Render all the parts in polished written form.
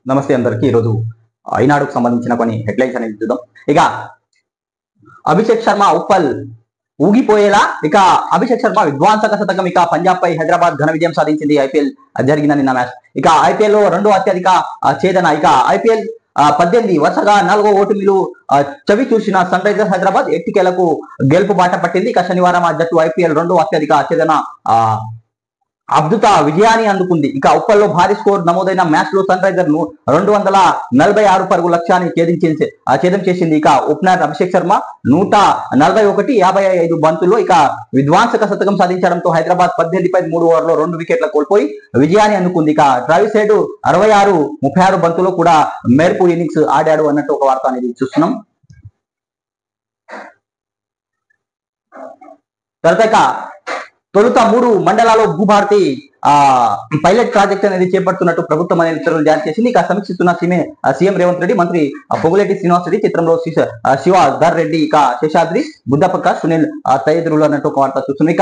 నమస్తే అందరికీ. ఈరోజు ఈనాడుకు సంబంధించిన కొన్ని హెడ్లైన్స్ అనేది చూద్దాం. ఇక అభిషేక్ శర్మ ఉప్పల్ ఊగిపోయేలా అభిషేక్ శర్మ విధ్వంసక శతకం. పంజాబ్ పై హైదరాబాద్ ఘన విజయం సాధించింది. ఐపీఎల్ జరిగిన నిన్న మ్యాచ్. ఐపీఎల్ లో రెండో అత్యధిక ఛేదన. ఐపీఎల్ 18 వరుసగా 4వ ఓటమిలు చవి చూసిన సన్ రైజర్స్ హైదరాబాద్ ఎట్టికేలకు గెలుపు బాట పట్టింది. శనివారం ఆ జట్టు ఐపీఎల్ రెండో అత్యధిక ఛేదన అద్భుత విజయాన్ని అందుకుంది. ఉప్పల్లో భారీ స్కోర్ నమోదైన మ్యాచ్ లో సన్ రైజర్ 246 పరుగు లక్ష్యాన్ని ఛేదం చేసింది. ఓపెనర్ అభిషేక్ శర్మ 141, 55 బంతుల్లో విధ్వంసక శతకం సాధించడంతో హైదరాబాద్ 18 పై 3 ఓవర్లో 2 వికెట్ల కోల్పోయి విజయాన్ని అందుకుంది. ట్రావిస్ హెడ్ 66, 36 బంతుల్లో కూడా మెరుపు ఇన్నింగ్స్ ఆడాడు అన్నట్టు ఒక వార్త అనేది చూస్తున్నాం. తర్వాత తొలుత 3 మండలాల్లో భూభారతి పైలట్ ప్రాజెక్ట్ అనేది చేపడుతున్నట్టు ప్రభుత్వం అనేది ఉత్తర్వులు జారీ చేసింది. సమీక్షిస్తున్న సీఎం రేవంత్ రెడ్డి, మంత్రి పొగులేటి శ్రీనివాస్ రెడ్డి, చిత్రంలో శివధర్ రెడ్డి, శేషాద్రి, బుద్ధప్రకాష్, సునీల్ తదితరులు అన్నట్టు ఒక వార్త చూస్తుంది.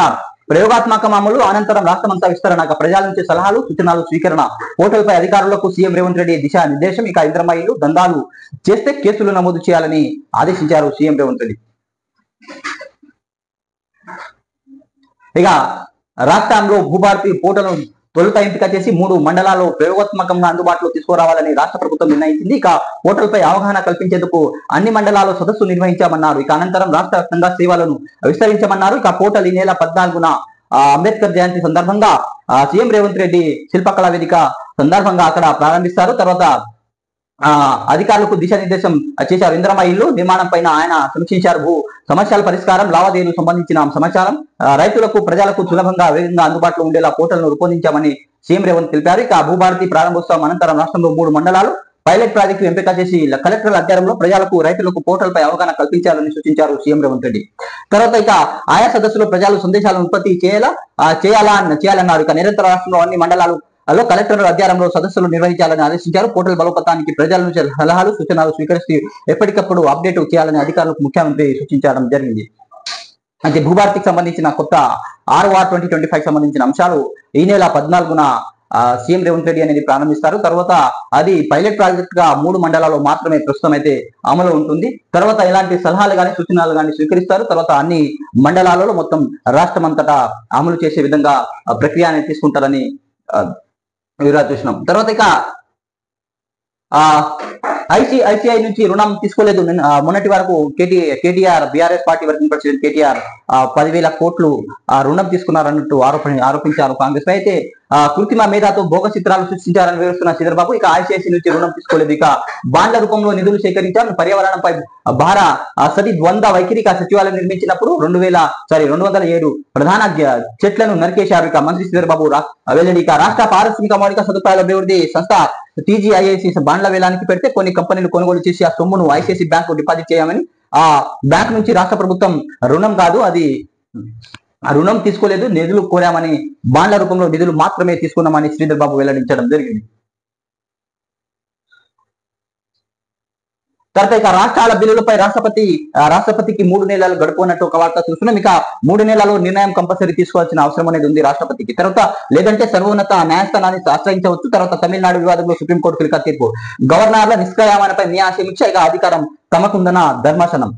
ప్రయోగాత్మక అమలు అనంతరం రాష్ట్రమంతా విస్తరణ. ప్రజల నుంచి సలహాలు సూచనలు స్వీకరణ. పోర్టల్ పై అధికారులకు సీఎం రేవంత్ రెడ్డి దిశా నిర్దేశం. ఇంద్రమ్మ ఇల్లు దందాలు చేస్తే కేసులు నమోదు చేయాలని ఆదేశించారు సీఎం రేవంత్ రెడ్డి. రాష్ట్రంలో భూభారతి పోర్టల్ తొలుత ఎంపిక చేసి 3 మండలాల్లో ప్రయోగాత్మకంగా అందుబాటులో తీసుకురావాలని రాష్ట్ర ప్రభుత్వం నిర్ణయించింది. పోర్టల్ పై అవగాహన కల్పించేందుకు అన్ని మండలాల్లో సదస్సు నిర్వహించామన్నారు. అనంతరం రాష్ట్ర వ్యాప్తంగా సేవలను విస్తరించామన్నారు. పోర్టల్ ఈ నెల 14న అంబేద్కర్ జయంతి సందర్భంగా సీఎం రేవంత్ రెడ్డి శిల్పకళా వేదిక సందర్భంగా అక్కడ ప్రారంభిస్తారు. తర్వాత అధికారులకు దిశానిర్దేశం చేశారు. ఇంద్రమ్మ ఇల్లు నిర్మాణం పైన ఆయన సమీక్షించారు. భూ సమస్యల పరిష్కారం, లావాదేవీలకు సంబంధించిన సమాచారం రైతులకు, ప్రజలకు సులభంగా వేగంగా అందుబాటులో ఉండేలా పోర్టల్ను రూపొందించామని సీఎం రేవంత్ తెలిపారు. భూభారతి ప్రారంభోత్సవం అనంతరం రాష్ట్రంలో 3 మండలాలు పైలట్ ప్రాజెక్టు ఎంపిక చేసి కలెక్టర్ల అధ్యయనంలో ప్రజలకు, రైతులకు పోర్టల్ పై అవగాహన కల్పించాలని సూచించారు సీఎం రేవంత్ రెడ్డి. తర్వాత ఆయా సదస్సులో ప్రజలు సందేశాలను ఉత్పత్తి చేయాలన్నారు. నిరంతర రాష్ట్రంలో అన్ని మండలాలు కలెక్టర్ల అధ్యయనంలో సదస్సులు నిర్వహించాలని ఆదేశించారు. పోర్టల్ బలోపేతానికి ప్రజల నుంచి సలహాలు సూచనలు స్వీకరిస్తూ ఎప్పటికప్పుడు అప్డేట్ చేయాలని అధికారులకు ముఖ్యమంత్రి సూచించడం జరిగింది. అంటే భూభారతికి సంబంధించిన కొత్త ROR 2025 సంబంధించిన అంశాలు ఈ నెల 14న సీఎం రేవంత్ రెడ్డి అనేది ప్రారంభిస్తారు. తర్వాత అది పైలట్ ప్రాజెక్ట్ గా 3 మండలాల్లో మాత్రమే ప్రస్తుతం అయితే అమలు ఉంటుంది. తర్వాత ఎలాంటి సలహాలు కానీ సూచనలు కానీ స్వీకరిస్తారు. తర్వాత అన్ని మండలాలలో మొత్తం రాష్ట్రం అంతటా అమలు చేసే విధంగా ప్రక్రియ అనేది తీసుకుంటారని చూసినాం. తర్వాత ఐసిఐసిఐ నుంచి రుణం తీసుకోలేదు. మొన్నటి వరకు KTR BRS party working president KTR 10,000 కోట్లు రుణం తీసుకున్నారన్నట్టు ఆరోపించారు కాంగ్రెస్. అయితే కృత్రిమ మేధాతో భోగ చిత్రాలు సృష్టించారని వివరిస్తున్న శ్రీధర్బాబు ఐసిఐసి నుంచి రుణం తీసుకోలేదు. బాండ్ల రూపంలో నిధులు సేకరించారు. పర్యావరణంపై భార సది ద్వంద్వ వైఖరి. సచివాలయం నిర్మించినప్పుడు 207 ప్రధాన చెట్లను నరికేశారు. మంత్రి శ్రీధర్బాబు వెల్లడి. రాష్ట్ర పారిశ్రామిక మౌలిక సదుపాయాల అభివృద్ధి సంస్థ TGIIC బాండ్ల వేలానికి పెడితే కొన్ని కంపెనీలు కొనుగోలు చేసి ఆ సొమ్మును ఐసిఐసి బ్యాంకు డిపాజిట్ చేయమని, ఆ బ్యాంక్ నుంచి రాష్ట్ర ప్రభుత్వం రుణం కాదు, అది రుణం తీసుకోలేదు, నిధులు కోరామని, బాండ్ల రూపంలో నిధులు మాత్రమే తీసుకున్నామని శ్రీధర్ బాబు వెల్లడించడం జరిగింది. తర్వాత రాష్ట్రాల బిల్లులపై రాష్ట్రపతికి 3 నెలలు గడుపు అన్నట్టు ఒక వార్త చూస్తున్నాం. 3 నెలల్లో నిర్ణయం కంపల్సరీ తీసుకోవాల్సిన అవసరం అనేది ఉంది రాష్ట్రపతికి. తర్వాత లేదంటే సర్వోన్నత న్యాయస్థానాన్ని ఆశ్రయించవచ్చు. తర్వాత తమిళనాడు వివాదంలో సుప్రీంకోర్టు కీలక తీర్పు. గవర్నర్ల నిష్క్రమణపై న్యాయ సమీక్ష. అధికారం తమకుందన్న ధర్మాసనం.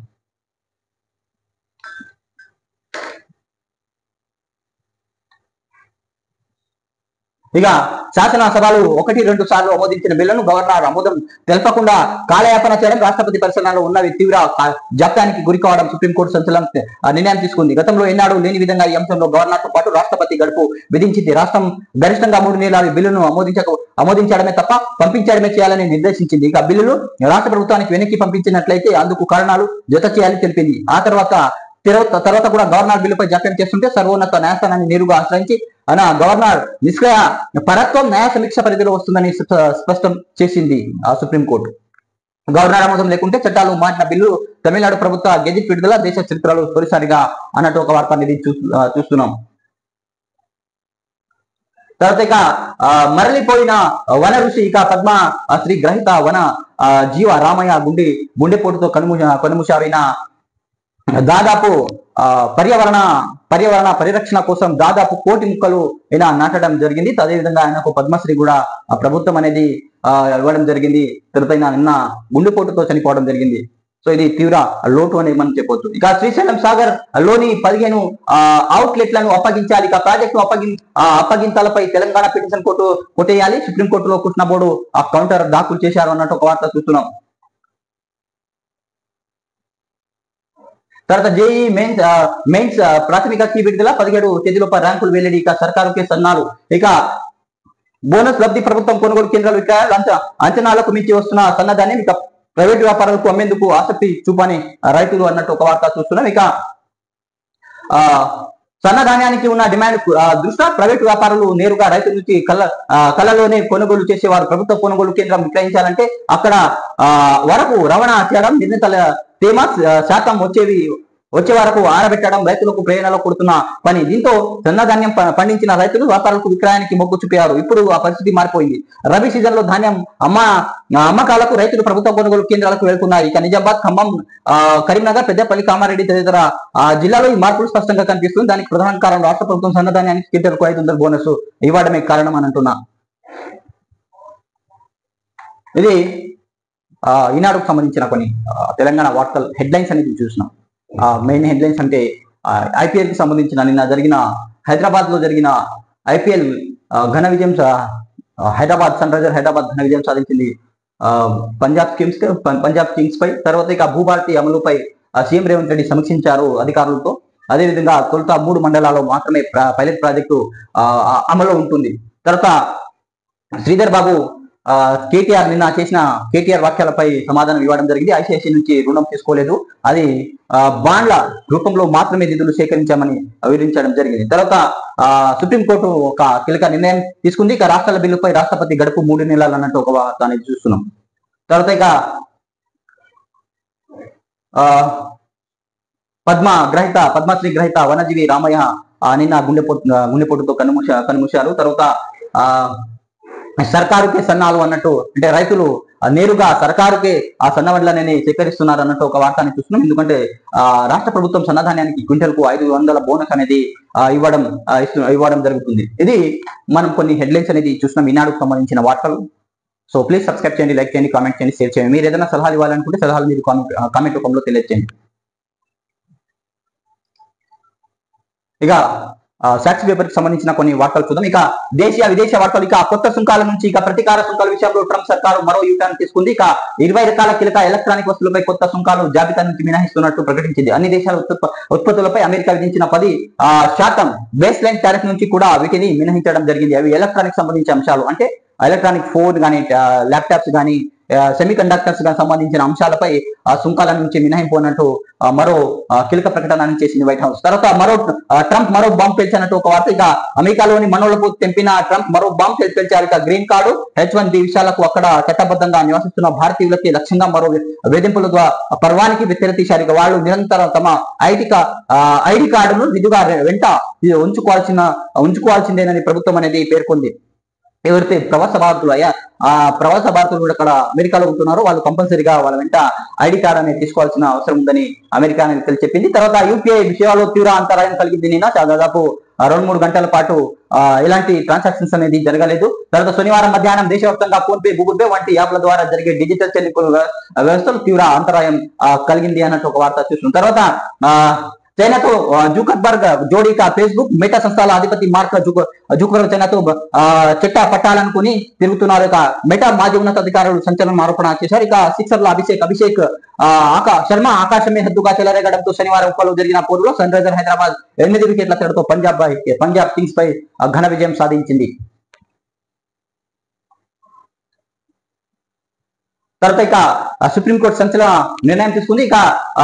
శాసనసభలు 1-2 సార్లు ఆమోదించిన బిల్లును గవర్నర్ ఆమోదం తెలపకుండా కాలయాపన చేయడం, రాష్ట్రపతి పరిశీలనలో ఉన్నవి తీవ్ర జాప్యానికి గురి కావడం సుప్రీంకోర్టు సంచలనం నిర్ణయం తీసుకుంది. గతంలో ఎన్నడూ లేని విధంగా ఈ అంశంలో గవర్నర్ తో పాటు రాష్ట్రపతి గడుపు విధించింది. రాష్ట్రం గరిష్టంగా 3 నెలల బిల్లును ఆమోదించడమే తప్ప పంపించడమే చేయాలని నిర్దేశించింది. బిల్లులు రాష్ట్ర ప్రభుత్వానికి వెనక్కి పంపించినట్లయితే అందుకు కారణాలు జత చేయాలని తెలిపింది. ఆ తర్వాత కూడా గవర్నర్ బిల్లుపై జాప్యం చేస్తుంటే సర్వోన్నత న్యాయస్థానాన్ని నేరుగా ఆశ్రయించి గవర్నర్ నిష్క్రియ పరత్వం న్యాయ సమీక్ష పరిధిలో వస్తుందని స్పష్టం చేసింది సుప్రీంకోర్టు. గవర్నర్ ఆమోదం లేకుంటే చట్టాలు మార్చిన బిల్లు తమిళనాడు ప్రభుత్వ గెజిట్ విడుదల దేశ చరిత్రలో తొలిసారిగా అన్నట్టు ఒక వార్త అనేది చూస్తున్నాం. తర్వాత మరలిపోయిన వన ఋషి పద్మ శ్రీ గ్రహిత వన జీవ రామయ్య గుండెపోటుతో కనుమూశారైన దాదాపు పర్యావరణ పరిరక్షణ కోసం దాదాపు 1 కోటి మొక్కలు ఈయన నాటడం జరిగింది. అదేవిధంగా ఆయనకు పద్మశ్రీ కూడా ప్రభుత్వం అనేది ఇవ్వడం జరిగింది. తర్వాత నిన్న గుండెపోటుతో చనిపోవడం జరిగింది. సో ఇది తీవ్ర లోటు అని మనం చెప్పొచ్చు. ఇక శ్రీశైలం సాగర్ లోని 15 అవుట్లెట్లను అప్పగించాలి. ఇక ప్రాజెక్టు అప్పగింతాలపై తెలంగాణ పిటిషన్ కోర్టు కొట్టేయాలి. సుప్రీంకోర్టులో కృష్ణ బోర్డు కౌంటర్ దాఖలు చేశారు అన్నట్టు ఒక వార్త చూస్తున్నాం. తర్వాత జేఈ మెయిన్స్ ప్రాథమిక కీ విడుదల 17 తేదీలోపు ర్యాంకులు వెల్లడి. ఇక సర్కారుకే సన్నాలు. ఇక బోనస్ లబ్ధి ప్రభుత్వం కొనుగోలు కేంద్రాలు విక్రయాలు అంచనాలకు మించి వస్తున్న సన్నధాన్యం ఇక ప్రైవేటు వ్యాపారాలకు అమ్మేందుకు ఆసక్తి చూపని రైతులు అన్నట్టు ఒక వార్త చూస్తున్నాం. ఇక సన్నధాన్యానికి ఉన్న డిమాండ్ దృష్ట్యా ప్రైవేటు వ్యాపారులు నేరుగా రైతుల నుంచి కళ్ళలోనే కొనుగోలు చేసేవారు. ప్రభుత్వ కొనుగోలు కేంద్రం విక్రయించాలంటే అక్కడ వరకు రవాణా చేయడం, నిర్ణీత తేమ శాతం వచ్చే వరకు ఆరబెట్టడం రైతులకు ప్రేరణలో కొడుతున్న పని. దీంతో సన్నధాన్యం పండించిన రైతులు వ్యాపారులకు విక్రయానికి మొగ్గు చూపారు. ఇప్పుడు ఆ పరిస్థితి మారిపోయింది. రబీ సీజన్ లో ధాన్యం అమ్మకాలకు రైతులు ప్రభుత్వ కొనుగోలు కేంద్రాలకు వెళ్తున్నారు. ఇక నిజామాబాద్, ఖమ్మం, కరీంనగర్, పెద్దపల్లి, కామారెడ్డి తదితర జిల్లాలో ఈ మార్పులు స్పష్టంగా కనిపిస్తుంది. దానికి ప్రధాన కారణం రాష్ట్ర ప్రభుత్వం సన్నధాన్యానికి క్వింటాల్కు 500 బోనస్ ఇవ్వడమే కారణం అని అంటున్నా. ఇది ఈనాడుకు సంబంధించిన కొన్ని తెలంగాణ వార్తలు హెడ్లైన్స్ అనేది చూసినాం. మెయిన్ హెడ్లైన్స్ అంటే ఐపీఎల్ కి సంబంధించిన నిన్న జరిగిన హైదరాబాద్ లో జరిగిన ఐపీఎల్ ఘన విజయం సన్ రైజర్ హైదరాబాద్ ఘన విజయం సాధించింది పంజాబ్ కింగ్స్ పై. తర్వాత ఇక భూభారతి అమలుపై సీఎం రేవంత్ రెడ్డి సమీక్షించారు అధికారులతో. అదేవిధంగా తొలుత 3 మండలాల్లో మాత్రమే పైలట్ ప్రాజెక్టు అమలు ఉంటుంది. తర్వాత శ్రీధర్ బాబు కేటీఆర్ నిన్న చేసిన కేటీఆర్ వాక్యాలపై సమాధానం ఇవ్వడం జరిగింది. ఐసిఐసి నుంచి రుణం తీసుకోలేదు, అది బాండ్ల రూపంలో మాత్రమే నిధులు సేకరించామని వివరించడం జరిగింది. తర్వాత సుప్రీంకోర్టు ఒక కీలక నిర్ణయం తీసుకుంది. ఇక రాష్ట్రాల బిల్లుపై రాష్ట్రపతి గడుపు 3 నెలలు అన్నట్టు ఒక దాన్ని చూస్తున్నాం. తర్వాత ఇక పద్మశ్రీ గ్రహీత వనజీవి రామయ్య నిన్న గుండెపోటుతో కన్నుమూశారు. తర్వాత సర్కారుకే సన్నాలు అన్నట్టు, అంటే రైతులు నేరుగా సర్కారుకే ఆ సన్నవడ్లనే సేకరిస్తున్నారు అన్నట్టు ఒక వార్తని చూస్తున్నాం. ఎందుకంటే రాష్ట్ర ప్రభుత్వం సన్నధాన్యానికి క్వింటల్కు 500 బోనస్ అనేది ఇవ్వడం జరుగుతుంది. ఇది మనం కొన్ని హెడ్లైన్స్ అనేది చూస్తున్నాం ఈనాడుకు సంబంధించిన వార్తలు. సో ప్లీజ్ సబ్స్క్రైబ్ చేయండి, లైక్ చేయండి, కామెంట్ చేయండి, షేర్ చేయండి. మీరు ఏదైనా సలహాలు ఇవ్వాలనుకుంటే సలహాలు మీరు కామెంట్ రూపంలో తెలియజేయండి. ఇక సాక్షి పేపర్ కి సంబంధించిన కొన్ని వార్తలు చూద్దాం. ఇక దేశీయ విదేశీ వార్తలు. ఇక కొత్త సుంకాల నుంచి ఇక ప్రతీకార సుంకాల విషయంలో ట్రంప్ సర్కారు మరో యూటర్న్ తీసుకుంది. ఇక 20 రకాల కీలక ఎలక్ట్రానిక్ వస్తువులపై కొత్త సుంకాలు జాబితా నుంచి మినహాయిస్తున్నట్టు ప్రకటించింది. అన్ని దేశాల ఉత్పత్తులపై అమెరికా విధించిన 10% బేస్ లైన్ టారిఫ్ నుంచి కూడా వీటిని మినహాయించడం జరిగింది. అవి ఎలక్ట్రానిక్ సంబంధించిన అంశాలు, అంటే ఎలక్ట్రానిక్ ఫోన్ కానీ, ల్యాప్టాప్స్ కానీ, సెమీ కండక్టర్స్ గా సంబంధించిన అంశాలపై సుంకాల నుంచి మినహాయింపు అన్నట్టు మరో కీలక ప్రకటన చేసింది వైట్ హౌస్. తర్వాత ట్రంప్ మరో బాంబు పేల్చినట్టు ఒక వార్త. ఇక అమెరికాలోని మనోళ్లకు తెంపిన ట్రంప్ మరో బాంబు పేల్చారు. ఇక గ్రీన్ కార్డు, H1B విషయాలకు అక్కడ చట్టబద్ధంగా నివసిస్తున్న భారతీయులకి లక్ష్యంగా మరో వేధింపుల పర్వానికి తెరతీశారు. ఇక వాళ్ళు నిరంతరం తమ ఐడి కార్డును విధిగా వెంట ఉంచుకోవాల్సిందేనని ప్రభుత్వం అనేది పేర్కొంది. ఎవరైతే ప్రవాస భారతీయులు కూడా అక్కడ అమెరికాలో ఉంటున్నారో వాళ్ళు కంపల్సరీగా వాళ్ళ వెంట ఐడి కార్డ్ అనేది తీసుకోవాల్సిన అవసరం ఉందని అమెరికా అనేది చెప్పింది. తర్వాత యూపీఐ విషయాల్లో తీవ్ర అంతరాయం కలిగింది. నిన్న దాదాపు 2-3 గంటల పాటు ఎలాంటి ట్రాన్సాక్షన్స్ అనేది జరగలేదు. తర్వాత శనివారం మధ్యాహ్నం దేశవ్యాప్తంగా ఫోన్ పే, గూగుల్ పే వంటి యాప్ల ద్వారా జరిగే డిజిటల్ చెల్లింపుల వ్యవస్థలు తీవ్ర అంతరాయం కలిగింది అన్నట్టు ఒక వార్త చూస్తున్నాం. తర్వాత చైనాతో జూకర్బర్గ్ జోడీగా ఫేస్బుక్, మెటా సంస్థల అధిపతి మార్క్ జూకర్బర్గ్ చైనాతో చెట్ట పట్టాలనుకుని తిరుగుతున్నారు. ఇక మెటా మాజీ ఉన్నతాధికారులు సంచలనం ఆరోపణ చేశారు. ఇక సిక్సర్ల అభిషేక్ శర్మ ఆకాశమే హద్దుగా చెలరేగడంతో శనివారం ఉప్పలో జరిగిన పోరులో సన్ రైజర్ హైదరాబాద్ 8 వికెట్ల తేడాతో పంజాబ్ కింగ్స్ పై ఘన విజయం సాధించింది. తర్వాత ఇక సుప్రీంకోర్టు సంచలన నిర్ణయం తీసుకుంది. ఇక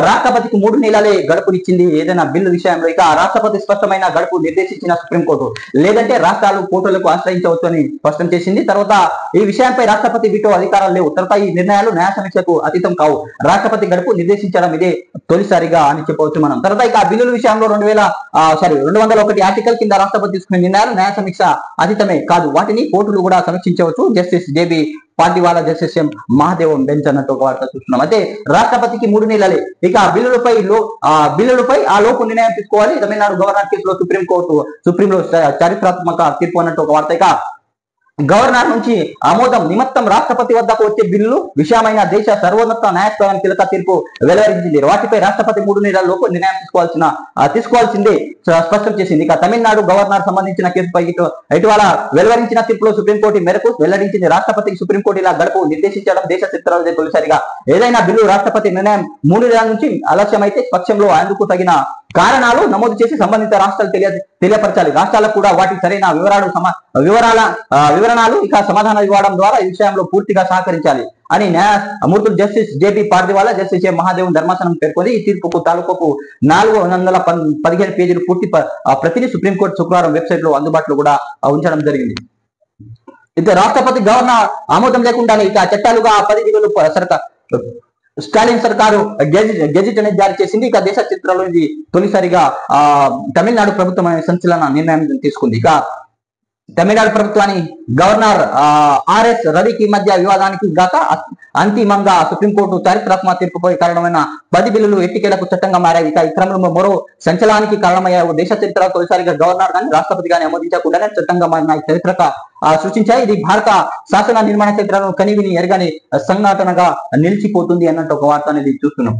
రాష్ట్రపతికి 3 నెలలే గడుపునిచ్చింది ఏదైనా బిల్లు విషయంలో. ఇక రాష్ట్రపతి స్పష్టమైన గడుపు నిర్దేశించిన సుప్రీంకోర్టు, లేదంటే రాష్ట్రాలు కోర్టులకు ఆశ్రయించవచ్చు అని స్పష్టం చేసింది. తర్వాత ఈ విషయంపై రాష్ట్రపతి వీటో అధికారాలు లేవు. తర్వాత ఈ నిర్ణయాలు న్యాయ సమీక్షకు అతీతం కావు. రాష్ట్రపతి గడుపు నిర్దేశించడం ఇదే తొలిసారిగా అని చెప్పవచ్చు మనం. తర్వాత ఇక బిల్లుల విషయంలో 201 ఆర్టికల్ కింద రాష్ట్రపతి తీసుకునే నిర్ణయాలు న్యాయ సమీక్ష అతీతమే కాదు, వాటిని కోర్టులు కూడా సమీక్షించవచ్చు. Justice JB Pardiwala justice M Mahadevan bench అన్నట్టు ఒక వార్త చూస్తున్నాం. అయితే రాష్ట్రపతికి 3 నెలలే ఇక బిల్లులపై ఆ లోపు నిర్ణయం తీసుకోవాలి. తమిళనాడు గవర్నర్ కేసులో సుప్రీంలో చారిత్రాత్మక తీర్పు అన్నట్టు ఒక వార్త. ఇక గవర్నర్ నుంచి ఆమోదం నిమిత్తం రాష్ట్రపతి వద్దకు వచ్చే బిల్లు విషయమైన దేశ సర్వోన్నత న్యాయస్థానం కీలక తీర్పు వెలువరించింది. వాటిపై రాష్ట్రపతి 3 నెలల లోపు నిర్ణయం తీసుకోవాల్సిందే స్పష్టం చేసింది. ఇక తమిళనాడు గవర్నర్ సంబంధించిన కేసుపై ఇటీవల వెలువరించిన తీర్పులో సుప్రీంకోర్టు మేరకు వెల్లడించింది. రాష్ట్రపతికి సుప్రీంకోర్టు ఇలా గడుపు నిర్దేశించడం దేశ చరిత్రలో తొలిసారిగా. ఏదైనా బిల్లు రాష్ట్రపతి నిర్ణయం 3 నెలల నుంచి ఆలస్యమైతే పక్షంలో అందుకు తగిన కారణాలు నమోదు చేసి సంబంధిత రాష్ట్రాలు తెలియపరచాలి. రాష్ట్రాలకు కూడా వాటి సరైన వివరణలు ఇక సమాధానం ఇవ్వడం ద్వారా ఈ విషయంలో పూర్తిగా సహకరించాలి అని న్యాయమూర్తులు justice JP Pardiwala, justice A Mahadevan ధర్మాసనం పేర్కొంది. ఈ తీర్పుకు తాలూకు 415 పేజీలు పూర్తి ప్రతిని సుప్రీంకోర్టు శుక్రవారం వెబ్సైట్ లో అందుబాటులో కూడా ఉంచడం జరిగింది. అయితే రాష్ట్రపతి గవర్నర్ ఆమోదం లేకుండానే ఇక చట్టాలుగా 10 బిల్లులు స్టాలిన్ సర్కారు గెజిట్ అనేది జారీ చేసింది. ఇక దేశ చరిత్రలో ఇది తొలిసారిగా తమిళనాడు ప్రభుత్వం సంచలన నిర్ణయం తీసుకుంది. ఇక తమిళనాడు ప్రభుత్వాన్ని గవర్నర్ ఆర్ఎస్ రవికి మధ్య వివాదానికి గాక అంతిమంగా సుప్రీంకోర్టు చారిత్రాత్మక తీర్పుపై కారణమైన 10 బిల్లులు ఎట్టికేలకు చట్టంగా మారాయి. ఇక ఈ క్రమంలో మరో సంచలనానికి కారణమయ్యాయి. దేశ చరిత్ర తొలిసారిగా గవర్నర్ గాని రాష్ట్రపతి గాని ఆమోదించకుండానే చట్టంగా మారిన చరిత్రక సృష్టించాయి. ఇది భారత శాసన నిర్మాణ చరిత్రను కనివిని ఎరగని సంఘటనగా నిలిచిపోతుంది అన్నట్టు ఒక వార్త అనేది చూస్తున్నాం.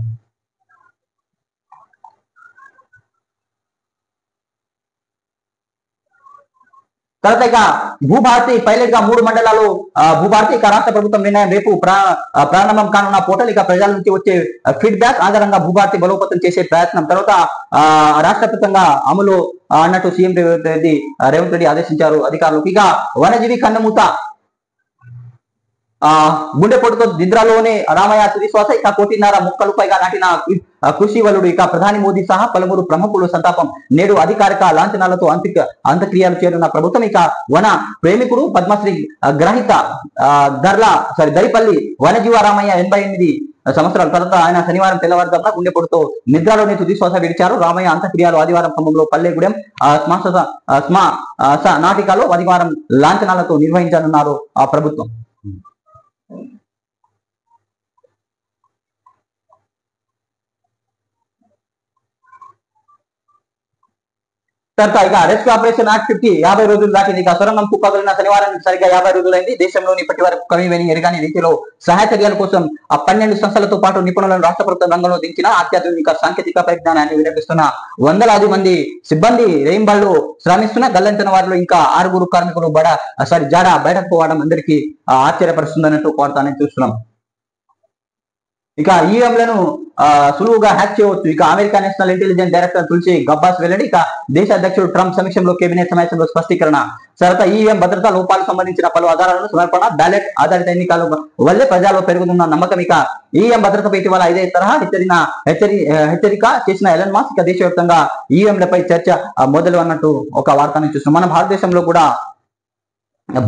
తర్వాత ఇక భూభారతి పైలట్ గా 3 మండలాలు భూభారతి ఇక రాష్ట్ర ప్రభుత్వం నిర్ణయం రేపు ప్రారంభం కానున్న పోర్టల్ ఇక ప్రజల నుంచి వచ్చే ఫీడ్బ్యాక్ ఆధారంగా భూభారతి బలోపేతం చేసే ప్రయత్నం. తర్వాత రాష్ట్ర వ్యాప్తంగా అమలు అన్నట్టు సీఎం రేవంత్ రెడ్డి ఆదేశించారు అధికారులకు. ఇక వనజీవి కన్నమూత గుండెపోటుతో నిద్రలోనే రామయ్య తుదిశ్వాస. ఇక 1.5 మొక్కలు పైగా నాటిన కృషి వలుడు. ఇక ప్రధాని మోదీ సహా పలువురు ప్రముఖులు సంతాపం. నేడు అధికారిక లాంఛనాలతో అంత్యక్రియలు చేరున్న ప్రభుత్వం. ఇక వన ప్రేమికుడు పద్మశ్రీ గ్రహీత దరిపల్లి వనజీవ రామయ్య 88 సంవత్సరాల తర్వాత ఆయన శనివారం తెల్లవారుజామున గుండెపోటుతో నిద్రలోనే తుదిశ్వాస విడిచారు. రామయ్య అంత్యక్రియలు ఆదివారం ఖమ్మంలో పల్లెగూడెం నాటికలో ఆదివారం లాంఛనాలతో నిర్వహించనున్నారు ఆ ప్రభుత్వం. తర్వాత ఇక రెస్క్యూ ఆపరేషన్ యాక్ట్ 50 రోజులు దాటింది. ఇక సొరంగం కుప్పగలిగిన శనివారం సరిగ్గా 50 రోజులైంది. దేశంలోని ఇప్పటి వరకు కవివని ఎరగాని రీతిలో సహాయ చర్యల కోసం 12 సంస్థలతో పాటు నిపుణులను రాష్ట్ర ప్రభుత్వం రంగంలో దించిన అత్యాధునిక సాంకేతిక పరిజ్ఞానాన్ని వినియోగిస్తున్న వందలాది మంది సిబ్బంది రెయింబళ్ళు శ్రమిస్తున్న గల్లంతైన వారిలో ఇంకా 6 కార్మికులు జాడ బయటకు పోవడం అందరికీ ఆశ్చర్యపరుస్తుందన్నట్టు వార్త చూస్తున్నాం. ఇక ఈవీఎంలను సులువుగా హ్యాక్ చేయవచ్చు. ఇక America national intelligence director Tulsi గబ్బాస్ వెల్లడి. ఇక దేశ అధ్యక్షుడు ట్రంప్ సమక్షంలో కేబినెట్ సమావేశంలో స్పష్టీకరణ. తర్వాత ఈవీఎం భద్రతా లోపాలకు సంబంధించిన పలు ఆధారాలను సమర్పణ. బ్యాలెట్ ఆధారిత ఎన్నికల వల్లే ప్రజల్లో పెరుగుతున్న నమ్మకం. ఇక ఈవీఎం భద్రతపై ఇటీవల ఇదే తరహా హెచ్చరిక చేసిన ఎలన్ మస్క్ ఇక దేశవ్యాప్తంగా ఈవీఎంలపై చర్చ మొదలు అన్నట్టు ఒక వార్తను చూస్తున్నాం. మన భారతదేశంలో కూడా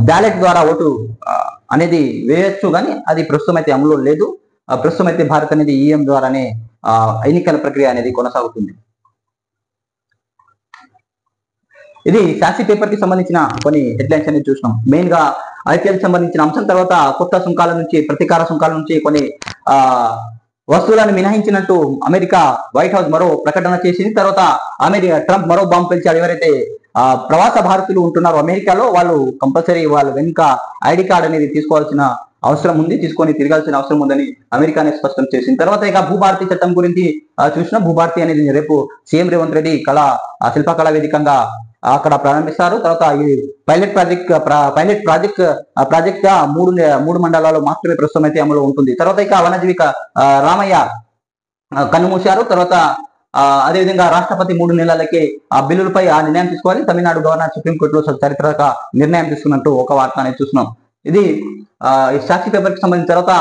బ్యాలెట్ ద్వారా ఓటు అనేది వేయొచ్చు, కానీ అది ప్రస్తుతం అయితే అమలు లేదు. ప్రస్తుతం అయితే భారత్ అనేది ఈఎం ద్వారానే ఎన్నికల ప్రక్రియ అనేది కొనసాగుతుంది. ఇది సాక్షి పేపర్ కి సంబంధించిన కొన్ని హెడ్లైన్స్ అనేది చూసినాం. మెయిన్ గా ఐపీఎల్ సంబంధించిన అంశం, తర్వాత కొత్త సుంకాల నుంచి ప్రతీకార సుంకాల నుంచి కొన్ని వస్తువులను మినహాయించినట్టు అమెరికా వైట్ హౌస్ మరో ప్రకటన చేసింది. తర్వాత ట్రంప్ మరో బాంబు పెంచాడు. ఎవరైతే ప్రవాస భారతీయులు ఉంటున్నారో అమెరికాలో వాళ్ళు కంపల్సరీ వాళ్ళ వెనుక ఐడి కార్డ్ అనేది తీసుకోవాల్సిన అవసరం ఉంది, తీసుకొని తిరగాల్సిన అవసరం ఉందని అమెరికానే స్పష్టం చేసింది. తర్వాత ఇక భూభారతి చట్టం గురించి చూసిన భూభారతి అనేది రేపు సీఎం రేవంత్ రెడ్డి శిల్పకళా వేదికంగా అక్కడ ప్రారంభిస్తారు. తర్వాత ఈ పైలట్ ప్రాజెక్ట్ గా 3 మండలాల్లో మాత్రమే ప్రస్తుతం అయితే అమలు ఉంటుంది. తర్వాత ఇక వనజీవి రామయ్య కన్నుమూశారు. తర్వాత అదేవిధంగా రాష్ట్రపతి 3 నెలలకే ఆ బిల్లులపై ఆ నిర్ణయం తీసుకోవాలి. తమిళనాడు గవర్నర్ సుప్రీంకోర్టులో చారిత్రక నిర్ణయం తీసుకున్నట్టు ఒక వార్త అనేది చూస్తున్నాం. ఇది ఈ సాక్షి పేపర్ కి సంబంధించిన తర్వాత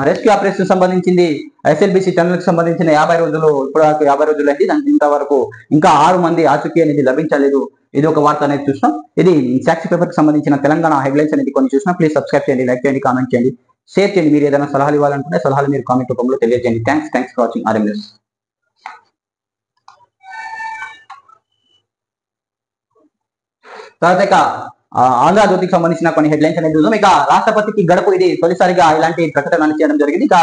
రెస్క్యూ ఆపరేషన్ సంబంధించింది. ఎస్ఎల్బిసి ఛానల్ కి సంబంధించిన 50 రోజులు ఇప్పటివరకు 50 రోజులు అయింది. ఇంతవరకు ఇంకా 6 మంది ఆచూకీ అనేది లభించలేదు. ఇది ఒక వార్త అనేది చూసినాం. ఇది సాక్షి పేపర్ కి సంబంధించిన తెలంగాణ హెడ్లైన్స్ అనేది కొన్ని చూసినా. ప్లీజ్ సబ్స్క్రైబ్ చేయండి, లైక్ చేయండి, కామెంట్ చేయండి, షేర్ చేయండి. మీరు ఏదైనా సలహాలు ఇవ్వాలనుకుంటే సలహాలు మీరు కామెంట్ రూపంలో తెలియజేయండి. Thanks for watching RM news. తర్వాత ఇక ఆంధ్రజ్యోతికి సంబంధించిన కొన్ని హెడ్లైన్స్ అనేది చూద్దాం. ఇక రాష్ట్రపతికి గడుపు ఇది తొలిసారిగా ఇలాంటి ప్రకటన చేయడం జరిగింది. ఇక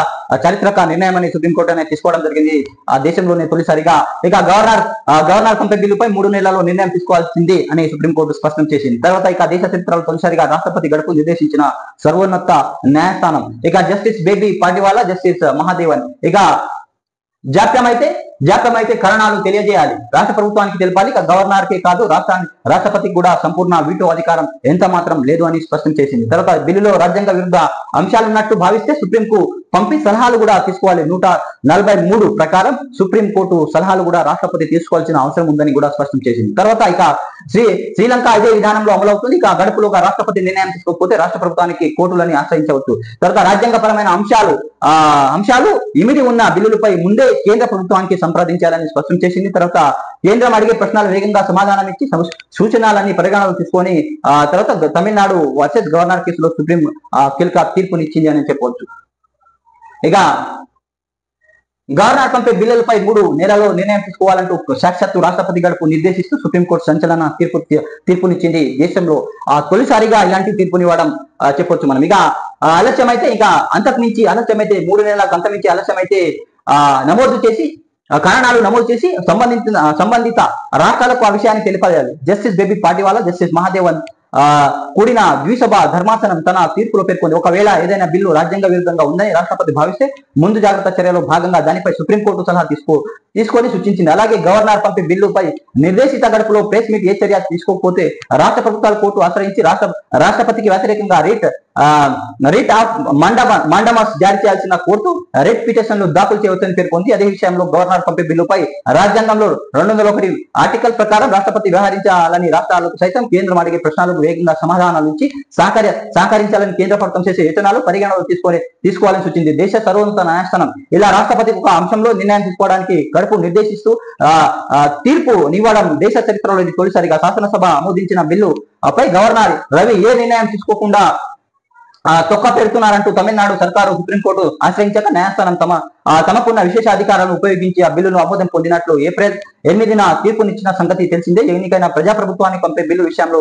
చారిత్రక నిర్ణయం అని సుప్రీంకోర్టు అనేది తీసుకోవడం జరిగింది ఆ దేశంలోనే తొలిసారిగా. ఇక గవర్నర్ పంపే బిల్లుపై 3 నెలల్లో నిర్ణయం తీసుకోవాల్సింది అని సుప్రీంకోర్టు స్పష్టం చేసింది. తర్వాత ఇక దేశ చరిత్రలో తొలిసారిగా రాష్ట్రపతి గడుపు నిర్దేశించిన సర్వోన్నత న్యాయస్థానం. ఇక justice baby Pardiwala, justice Mahadevan. ఇక జాప్యమైతే కారణాలు తెలియజేయాలి, రాష్ట్ర ప్రభుత్వానికి తెలపాలి. ఇక గవర్నర్ కే కాదు రాష్ట్రపతికి కూడా సంపూర్ణ వీటో అధికారం ఎంత మాత్రం లేదు అని స్పష్టం చేసింది. తర్వాత బిల్లులో రాజ్యాంగ విరుద్ధ అంశాలున్నట్టు భావిస్తే సుప్రీంకు పంపి సలహాలు కూడా తీసుకోవాలి. 143 ప్రకారం సుప్రీంకోర్టు సలహాలు కూడా రాష్ట్రపతి తీసుకోవాల్సిన అవసరం ఉందని కూడా స్పష్టం చేసింది. తర్వాత ఇక శ్రీలంక ఇదే విధానంలో అమలవుతుంది. ఇక గడుపులోగా రాష్ట్రపతి నిర్ణయం తీసుకోకపోతే రాష్ట్ర ప్రభుత్వానికి కోర్టులని ఆశ్రయించవచ్చు. తర్వాత రాజ్యాంగపరమైన అంశాలు ఇమిడి ఉన్న బిల్లులపై ముందే కేంద్ర ప్రభుత్వానికి సంప్రదించాలని స్పష్టం చేసింది. తర్వాత కేంద్రం అడిగే ప్రశ్నలు వేగంగా సమాధానం ఇచ్చి సూచనలన్నీ పరిగణనలు తీసుకొని తర్వాత తమిళనాడు వర్సెస్ గవర్నర్ కేసులో సుప్రీం కీలక తీర్పునిచ్చింది అని చెప్పవచ్చు. ఇక గవర్నర్ పంపే బిల్లులపై 3 నెలల్లో నిర్ణయం తీసుకోవాలంటూ సాక్షాత్తు రాష్ట్రపతి గడుపు నిర్దేశిస్తూ సుప్రీంకోర్టు సంచలన తీర్పునిచ్చింది. దేశంలో తొలిసారిగా ఇలాంటి తీర్పునివ్వడం చెప్పొచ్చు మనం. ఇక ఆలస్యమైతే ఇక అంతకుమించి ఆలస్యమైతే 3 నెలలకు అంతమించి ఆలస్యమైతే కారణాలు నమోదు చేసి సంబంధిత రాష్ట్రాలకు ఆ విషయాన్ని తెలిపాలి. Justice baby Pardiwala, justice Mahadevan కూడిన ద్విసభ ధర్మాసనం తన తీర్పులో పేర్కొంది. ఒకవేళ ఏదైనా బిల్లు రాజ్యాంగ విరుద్ధంగా ఉందని రాష్ట్రపతి భావిస్తే ముందు జాగ్రత్త చర్యలో భాగంగా దానిపై సుప్రీంకోర్టు సలహా తీసుకొని సూచించింది. అలాగే గవర్నర్ పంపే బిల్లుపై నిర్దేశిత గడుపులో ప్రెస్ మీట్ ఏ చర్య తీసుకోకపోతే రాష్ట్ర ప్రభుత్వాల కోర్టు ఆశ్రయించి రాష్ట్రపతికి వ్యతిరేకంగా రిట్ ఆఫ్ మండమస్ జారీ చేయాల్సిన కోర్టు రిట్ పిటిషన్లు దాఖలు చేయవచ్చని పేర్కొంది. అదే విషయంలో గవర్నర్ పంపే బిల్లుపై రాజ్యాంగంలో 201 ఆర్టికల్ ప్రకారం రాష్ట్రపతి వ్యవహరించాలని రాష్ట్రాలకు సైతం కేంద్రం అడిగే ప్రశ్నలకు వేగంగా సమాధానాలు ఇచ్చి సహకరించాలని కేంద్ర ప్రభుత్వం చేసే యోచనలు పరిగణనలో తీసుకోవాలని సూచించింది. దేశ సర్వోన్నత న్యాయస్థానం ఇలా రాష్ట్రపతికి ఒక అంశంలో నిర్ణయం తీసుకోవడానికి గడుపు నిర్దేశిస్తూ తీర్పు నివ్వడం దేశ చరిత్రలో ఇది తొలిసారిగా. శాసనసభ ఆమోదించిన బిల్లు పై గవర్నర్ రవి ఏ నిర్ణయం తీసుకోకుండా తొక్క పెడుతున్నారంటూ తమిళనాడు సర్కారు సుప్రీంకోర్టు ఆశ్రయించాక న్యాయస్థానం తమకున్న విశేష అధికారాలను ఉపయోగించి ఆ బిల్లును ఆమోదం పొందినట్లు ఏప్రిల్ 8న తీర్పునిచ్చిన సంగతి తెలిసిందే. ఎన్నికైన ప్రజాప్రభుత్వానికి పంపే బిల్లు విషయంలో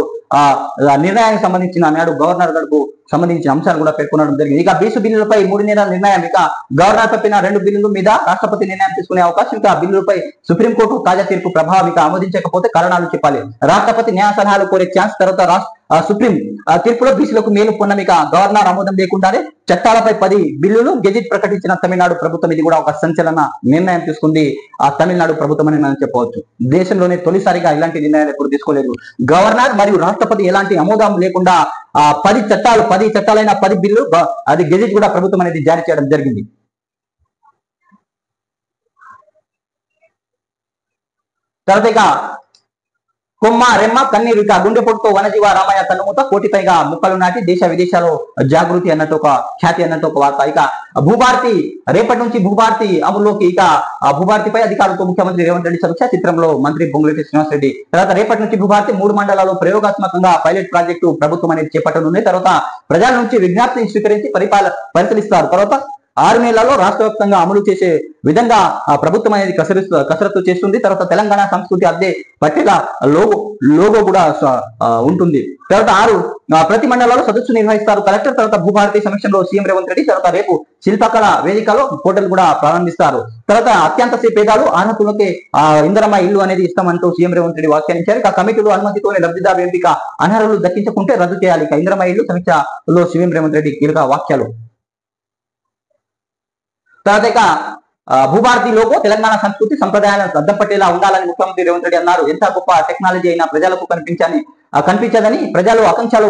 నిర్ణయానికి సంబంధించిన నాడు గవర్నర్ గడుపు సంబంధించిన అంశాలు కూడా పేర్కొనడం జరిగింది. ఇక బీసు బిల్లులపై 3 నెలల నిర్ణయం. ఇక గవర్నర్ పంపిన 2 బిల్లుల మీద రాష్ట్రపతి నిర్ణయం తీసుకునే అవకాశం. ఇక బిల్లులపై సుప్రీంకోర్టు తాజా తీర్పు ప్రభావం ఇక ఆమోదించకపోతే కారణాలు చెప్పాలి. రాష్ట్రపతి న్యాయ సలహాలు కోరే ఛాన్స్. తర్వాత సుప్రీం తీర్పులో బీసీలకు మేలు పొన్నమిక గవర్నర్ ఆమోదం లేకుండానే చట్టాలపై 10 బిల్లులు గెజిట్ ప్రకటించిన తమిళనాడు ప్రభుత్వం ఇది కూడా ఒక సంచలన నిర్ణయం తీసుకుంది తమిళనాడు ప్రభుత్వం అని మనం చెప్పవచ్చు. దేశంలోనే తొలిసారిగా ఇలాంటి నిర్ణయాలు ఎప్పుడు తీసుకోలేదు. గవర్నర్ మరియు రాష్ట్రపతి ఎలాంటి ఆమోదం లేకుండా 10 చట్టాలైన 10 బిల్లు అది గెజిట్ కూడా ప్రభుత్వం అనేది జారీ చేయడం జరిగింది. తర్వాత ఇక కొమ్మ రెమ్మ కన్నీరు. ఇక గుండెపోటుతో వనజీవ రామయ్య కన్నుమూత, 1 కోటి పైగా మొక్కలు నాటి దేశ విదేశాల్లో జాగృతి అన్నట్టు ఒక ఖ్యాతి అన్నట్టు ఒక వార్త. ఇక భూభారతి రేపటి నుంచి భూభారతి అమలులోకి. ఇక భూభారతిపై అధికారులతో ముఖ్యమంత్రి రేవంత్ రెడ్డి సమీక్ష. చిత్రంలో మంత్రి పొంగులేటి శ్రీనివాస్ రెడ్డి. తర్వాత రేపటి నుంచి భూభారతి 3 మండలాల్లో ప్రయోగాత్మకంగా పైలట్ ప్రాజెక్టు ప్రభుత్వం అనేది చేపట్టనుంది. తర్వాత ప్రజల నుంచి విజ్ఞప్తిని స్వీకరించి పరిశీలిస్తారు. తర్వాత 6 నెలల్లో రాష్ట్ర వ్యాప్తంగా అమలు చేసే విధంగా ప్రభుత్వం అనేది కసరత్తు చేస్తుంది. తర్వాత తెలంగాణ సంస్కృతి అద్దె పట్టేలా లోగో కూడా ఉంటుంది. తర్వాత ప్రతి మండలంలో సదస్సు నిర్వహిస్తారు కలెక్టర్. తర్వాత భూభారతి సమక్షంలో సీఎం రేవంత్ రెడ్డి. తర్వాత రేపు శిల్పకళ వేదికలో పోర్టల్ కూడా ప్రారంభిస్తారు. తర్వాత అత్యంత పేదాలు అర్హులకే ఇందిరమ్మ ఇల్లు అనేది ఇస్తామంటూ సీఎం రేవంత్ రెడ్డి వ్యాఖ్యానించారు. ఇక కమిటీలు అనుమతితోనే లబ్ధిదారు ఎంపిక, అనర్హులు దక్కించకుంటే రద్దు చేయాలి. ఇక ఇందిరమ్మ ఇల్లు సమీక్షలో సీఎం రేవంత్ రెడ్డి కీలక వ్యాఖ్యలు. తర్వాత ఇక భూభారతి లోగో తెలంగాణ సంస్కృతి సంప్రదాయాలను అద్దం పట్టేలా ఉండాలని ముఖ్యమంత్రి రేవంత్ రెడ్డి అన్నారు. ఎంత గొప్ప టెక్నాలజీ అయినా ప్రజలకు కనిపించదని ప్రజలు ఆకాంక్షలు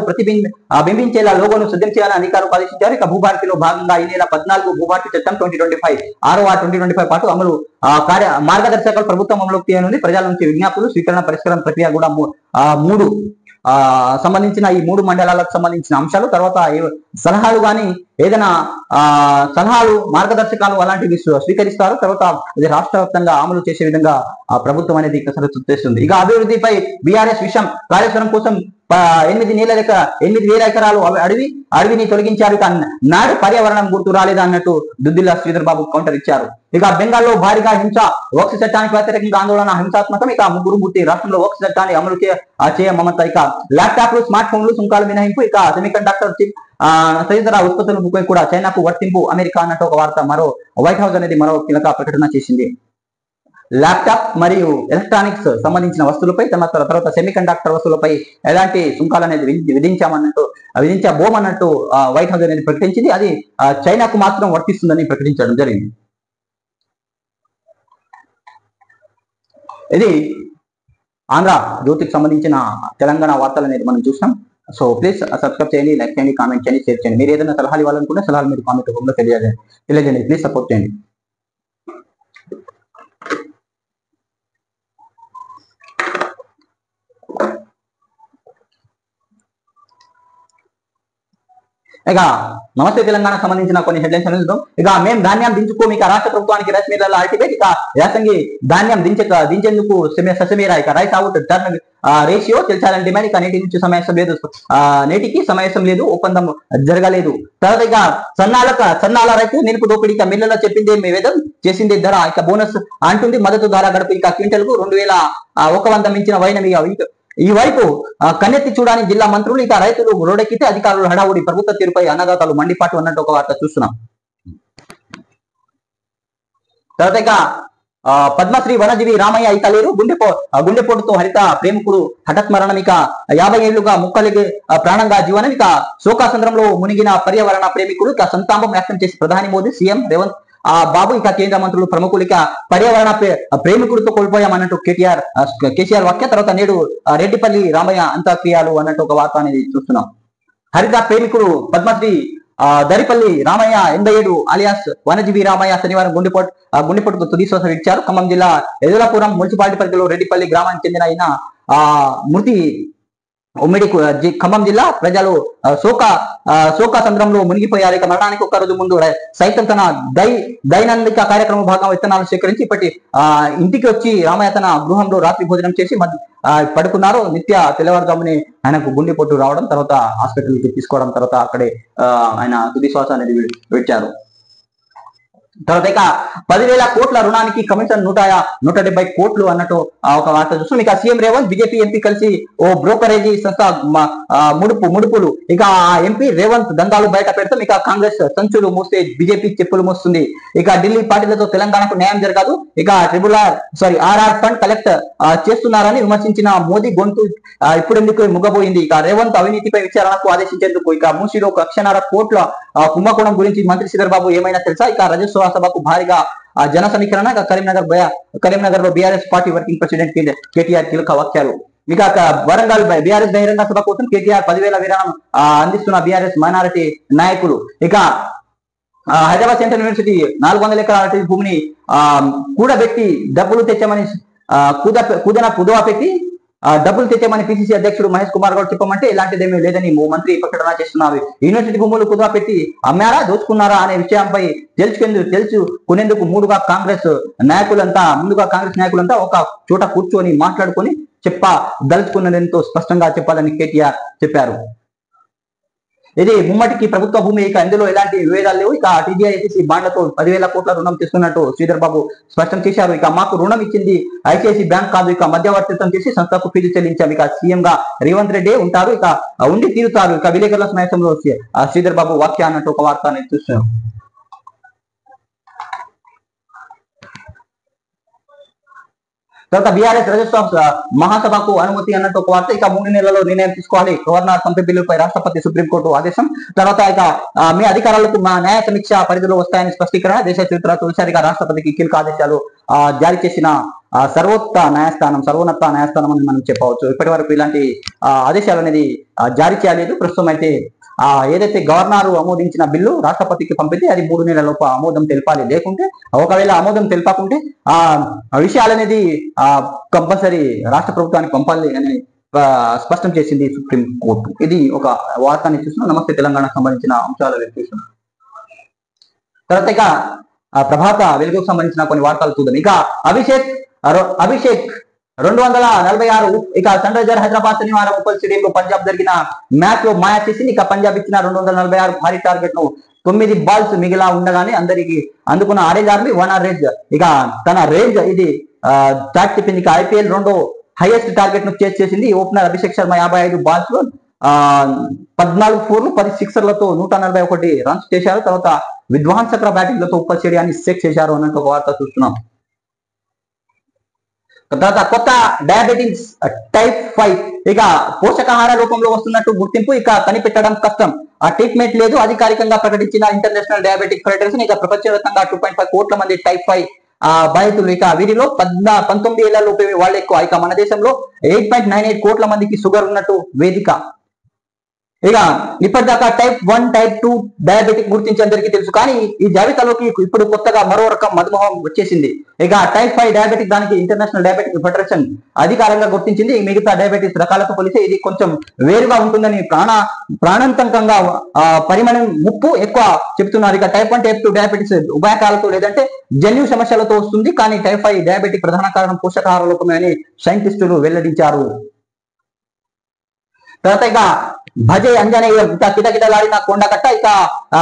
బింబించేలా లోగోను సిద్ధం చేయాలని అధికారులు ఆదేశించారు. ఇక భూభారతిలో భాగంగా ఈ నెల 14 భూభారతి చట్టం 2025 2025 పాటు అమలు మార్గదర్శకాలు ప్రభుత్వం అమలులోకి తీయనుంది. ప్రజల నుంచి విజ్ఞప్తులు స్వీకరణ పరిష్కారం ప్రక్రియ కూడా 3 సంబంధించిన ఈ 3 మండలాలకు సంబంధించిన అంశాలు. తర్వాత సలహాలు కానీ ఏదైనా సలహాలు మార్గదర్శకాలు అలాంటివి స్వీకరిస్తారు. తర్వాత ఇది రాష్ట్ర వ్యాప్తంగా అమలు చేసే విధంగా ప్రభుత్వం అనేది కసరత్తు చేస్తుంది. ఇక అభివృద్ధిపై బీఆర్ఎస్ విషయం కాళేశ్వరం కోసం 8,000 ఎకరాలు అడవిని తొలగించారు. ఇక నాడు పర్యావరణం గుర్తు రాలేదా అన్నట్టు దుద్దిల్ల శ్రీధర్ బాబు కౌంటర్ ఇచ్చారు. ఇక బెంగాల్లో భారీగా హింస, వక్స్ చట్టానికి వ్యతిరేకంగా ఆందోళన హింసాత్మకం. ఇక ముగ్గురు మృతి, రాష్ట్రంలో వక్స్ చట్టాన్ని అమలు చేయ మమత. ఇక ల్యాప్టాప్లు, స్మార్ట్ ఫోన్లు సుంకాలు మినహాయింపు. ఇక సెమీకండక్టర్ చిప్ తదితర ఉత్పత్తులపై కూడా చైనాకు వర్తింపు అమెరికా అన్నట్టు ఒక వార్త. వైట్ హౌస్ అనేది మరో కీలక ప్రకటన చేసింది. ల్యాప్టాప్ మరియు ఎలక్ట్రానిక్స్ సంబంధించిన వస్తువులపై తర్వాత సెమీ కండక్టర్ వస్తువులపై ఎలాంటి సుంకాలు అనేది విధించబోమన్నట్టు వైట్ హౌస్ అనేది ప్రకటించింది. అది చైనాకు మాత్రం వర్తిస్తుందని ప్రకటించడం జరిగింది. ఇది ఆంధ్ర జ్యోతికి సంబంధించిన తెలంగాణ వార్తలు అనేది మనం చూసాం. సో ప్లీజ్ సబ్స్క్రైబ్ చేయండి, లైక్ చేయండి, కామెంట్ చేయండి, షేర్ చేయండి. మీరు ఏదైనా సలహాలు ఇవ్వాలనుకుంటే సలహాలు మీరు కామెంట్ రూపంలో తెలియజేయండి. ప్లీజ్ సపోర్ట్ చేయండి. ఇక నమస్తే తెలంగాణ సంబంధించిన కొన్ని హెడ్లైన్స్ చూద్దాం. ఇక మేము ధాన్యం దించుకోము, ఇక రాష్ట్ర ప్రభుత్వానికి రైస్ మిల్లర్ల అల్టిమేట్. ఇక యాసంగి ధాన్యం దించేందుకు ససమీరా. ఇక రైస్ అవుట్ టర్న్ రేషియో తెలిసాలని డిమాండ్. ఇక నేటికి సమావేశం లేదు, ఒప్పందం జరగలేదు. తర్వాత ఇక సన్నాల రైతు నిలుపు దోపిడీ. ఇక మిల్లర్ల చెప్పిందే వేదం, చేసిందే ధర. ఇక బోనస్ అంటుంది మద్దతు ధర గడుపు. ఇక క్వింటల్ కు 2,100 మించిన వైనం. ఈ వైపు కన్నెత్తి చూడని జిల్లా మంత్రులు. ఇక రైతులు రోడ్డెక్కితే అధికారులు హడావుడి. ప్రభుత్వ తీరుపై అన్నదాతలు మండిపాటు అన్నట్టు ఒక వార్త చూస్తున్నాం. తర్వాత ఇక పద్మశ్రీ వనజీవి రామయ్య ఇక లేరు. గుండెపోటుతో హరిత ప్రేమికుడు హఠాత్మరణం. ఇక 50 ఏళ్లుగా ముక్కలిగే ప్రాణంగా జీవనం. ఇక శోకాసంద్రంలో మునిగిన పర్యావరణ ప్రేమికుడు. ఇక సంతాపం వ్యక్తం చేసి ప్రధాని మోదీ, సీఎం రేవంత్ బాబు, ఇక కేంద్ర మంత్రులు, ప్రముఖులు. ఇక పర్యావరణ ప్రేమికుడితో కోల్పోయామన్నట్టు కేసీఆర్ వాక్య. తర్వాత నేడు రెడ్డిపల్లి రామయ్య అంత్యక్రియలు అన్నట్టు ఒక వార్త అనేది చూస్తున్నాం. హరిత ప్రేమికుడు పద్మశ్రీ దరిపల్లి రామయ్య 87 అలియాస్ వనజీవి రామయ్య శనివారం గుండెపోటుతో తుది శ్వాస విడిచారు. ఖమ్మం జిల్లా ఎదులాపురం మున్సిపాలిటీ పరిధిలో రెడ్డిపల్లి గ్రామానికి చెందిన ఆయన మృతి ఉమ్మడి ఖమ్మం జిల్లా ప్రజలు శోకాసంద్రంలో మునిగిపోయారు. ఇక మరణానికి ఒక్క రోజు ముందు సైతం తన దైనందిక కార్యక్రమ భాగం విత్తనాలు సేకరించి ఇంటికి వచ్చి రామయ్య తన గృహంలో రాత్రి భోజనం చేసి పడుకున్నారు. తెల్లవారుజామునే ఆయనకు గుండెపోటు రావడం, తర్వాత హాస్పిటల్కి తీసుకోవడం, తర్వాత అక్కడే ఆయన తుది శ్వాస అనేది విడిచారు. తర్వాత ఇక 10,000 కోట్ల రుణానికి కమిషన్ 170 కోట్లు అన్నట్టు ఒక వార్త చూస్తున్నాం. ఇక సీఎం రేవంత్, బీజేపీ ఎంపీ కలిసి ఓ బ్రోకరేజీ సంస్థ ముడుపులు. ఇక ఎంపీ రేవంత్ దందాలు బయట పెడతాం. ఇక కాంగ్రెస్ సంచులు మూస్తే బీజేపీ చెప్పులు మోస్తుంది. ఇక ఢిల్లీ పార్టీలతో తెలంగాణకు న్యాయం జరగదు. ఇక ఆర్ఆర్ ఫండ్ కలెక్ట్ చేస్తున్నారని విమర్శించిన మోదీ గొంతు ఇప్పుడెందుకు ముగ్గబోయింది. ఇక రేవంత్ అవినీతిపై విచారణకు ఆదేశించేందుకు. ఇక మూసీలో 1.5 కోట్ల కుంభకోణం గురించి మంత్రి శ్రీధర్ బాబు ఏమైనా తెలుసా. ఇక రాజ్యసభ సభకు భారీగా జన సమీకరణ. కరీంనగర్ లో BRS party working president KTR కీలక వాక్యాలు. ఇక వరంగల్ బీఆర్ఎస్ బహిరంగ సభ కోసం కేటీఆర్ 10,000 విరాళం అందిస్తున్న బీఆర్ఎస్ మైనారిటీ నాయకులు. ఇక హైదరాబాద్ సెంట్రల్ యూనివర్సిటీ 400 ఎకరాల భూమిని కూడబెట్టి డబ్బులు తెచ్చామని కుదవ పెట్టి డబ్బులు తెచ్చామని పిసిసి అధ్యక్షుడు మహేష్ కుమార్ గౌడ్ చెప్పమంటే ఇలాంటిదేమీ లేదని మంత్రి ప్రకటన చేస్తున్నారు. యూనివర్సిటీ భూములు కుదవ పెట్టి అమ్మారా, దోచుకున్నారా అనే విషయంపై తెలుసుకునేందుకు ముందుగా కాంగ్రెస్ నాయకులంతా ఒక చోట కూర్చొని మాట్లాడుకొని చెప్పదలుచుకున్నదెంతో స్పష్టంగా చెప్పాలని కేటీఆర్ చెప్పారు. ఇది ముమ్మటికి ప్రభుత్వ భూమి. ఇక ఇందులో ఎలాంటి విభేదాలు లేవు. ఇక టీజీఐసీసీ బాండ్లతో 10,000 కోట్ల రుణం తీసుకున్నట్టు శ్రీధర్ బాబు స్పష్టం చేశారు. ఇక మాకు రుణం ఇచ్చింది ఐసిఐసి బ్యాంక్ కాదు. ఇక మధ్యవర్తిత్వం చేసి సంస్థకు ఫీజు చెల్లించాం. ఇక సీఎం గా రేవంత్ రెడ్డి ఉంటారు, ఇక ఉండి తీరుతారు. ఇక విలేకరుల సమావేశంలో శ్రీధర్ బాబు వాక్య అన్నట్టు ఒక వార్త అనేది చూస్తున్నాం. తర్వాత బీఆర్ఎస్ రాజ్యసభ మహాసభకు అనుమతి అన్నట్టు ఒక వార్త. ఇక 3 నెలల్లో నిర్ణయం తీసుకోవాలి. గవర్నర్ పంపే బిల్లుపై రాష్ట్రపతి సుప్రీంకోర్టు ఆదేశం. తర్వాత ఇక మీ అధికారాలకు మా న్యాయ సమీక్ష పరిధిలో వస్తాయని స్పష్టీకరణ. దేశ చరిత్ర తొలిసారిగా రాష్ట్రపతికి కీలక ఆదేశాలు జారీ చేసిన సర్వోన్నత న్యాయస్థానం అని మనం చెప్పవచ్చు. ఇప్పటి వరకు ఇలాంటి ఆదేశాలు అనేది జారీ చేయలేదు. ప్రస్తుతం అయితే ఏదైతే గవర్నర్ ఆమోదించిన బిల్లు రాష్ట్రపతికి పంపితే అది 3 నెలలలోపు ఆమోదం తెలపాలి. లేకుంటే ఒకవేళ ఆమోదం తెలపకుంటే విషయాలనేది కంపల్సరీ రాష్ట్ర ప్రభుత్వానికి పంపాలి అని స్పష్టం చేసింది సుప్రీం కోర్టు. ఇది ఒక వార్తని చూస్తున్నాం. నమస్తే తెలంగాణకు సంబంధించిన అంశాలు చూస్తున్నాం. తర్వాత ఇక ప్రభాత వెలుగుకు సంబంధించిన కొన్ని వార్తలు చూద్దాం. ఇక అభిషేక్ 246. ఇక సన్ రైజర్ హైదరాబాద్ శనివారం ఉప్పల్ స్టేడియంలో పంజాబ్ జరిగిన మ్యాచ్ లో మాయా చేసింది. ఇక పంజాబ్ ఇచ్చిన 246 భారీ టార్గెట్ ను 9 బాల్స్ మిగిలా ఉండగానే అందరికి అందుకున్న ఆరెంజ్ ఆర్మీ 1 రేంజ్ ఇక తన రేంజ్ ఇది చాట్ చెప్పింది. ఇక ఐపీఎల్ రెండో హైయెస్ట్ టార్గెట్ ను చేజ్ చేసింది. ఓపెనర్ అభిషేక్ శర్మ 55 బాల్స్ లో 14 ఫోర్లు 10 సిక్సర్లతో 141 రన్స్ చేశారు. తర్వాత విధ్వంసకర బ్యాటింగ్ లతో ఉప్పల్ స్టేడియాన్ని షేక్ చేశారు అన్నట్టు ఒక వార్త చూస్తున్నాం. తర్వాత కొత్త డయాబెటిక్స్ టైప్ 5 ఇక పోషకాహార రూపంలో వస్తున్నట్టు గుర్తింపు ఇక కనిపెట్టడం కష్టం. ఆ ట్రీట్మెంట్ లేదు. అధికారికంగా ప్రకటించిన ఇంటర్నేషనల్ డయాబెటిక్ ఫెడరేషన్ ఇక ప్రపంచవ్యాప్తంగా 2.5 కోట్ల మంది టైప్ 5 బాధితులు. ఇక వీరిలో 19 ఏళ్ల లోపు వాళ్ళు ఎక్కువ. ఇక మన దేశంలో 8.98 కోట్ల మందికి షుగర్ ఉన్నట్టు వేదిక. ఇక ఇప్పటిదాకా టైప్ 1 టైప్ 2 డయాబెటిక్ గుర్తించి అందరికీ తెలుసు. కానీ ఈ జాబితాలోకి ఇప్పుడు కొత్తగా మరో రకం మధుమేహం వచ్చేసింది. ఇక టైప్ 5 డయాబెటిక్ దానికి ఇంటర్నేషనల్ డయాబెటిక్ ఫెడరేషన్ అధికారంగా గుర్తించింది. మిగతా డయాబెటిస్ రకాలతో పోలిస్తే ఇది కొంచెం వేరుగా ఉంటుందని ప్రాణాంతకంగా పరిమాణం ముప్పు ఎక్కువ చెబుతున్నారు. ఇక టైప్ 1 టైప్ 2 డయాబెటిస్ ఉభయకాలతో లేదంటే జన్యు సమస్యలతో వస్తుంది. కానీ టైప్ 5 డయాబెటిక్ ప్రధాన కారణం పోషకాహార లోపమే అని సైంటిస్టులు వెల్లడించారు. తర్వాత ఇక భజే అంజనేయ కిటకిటలాడిన కొండగట్ట. ఇక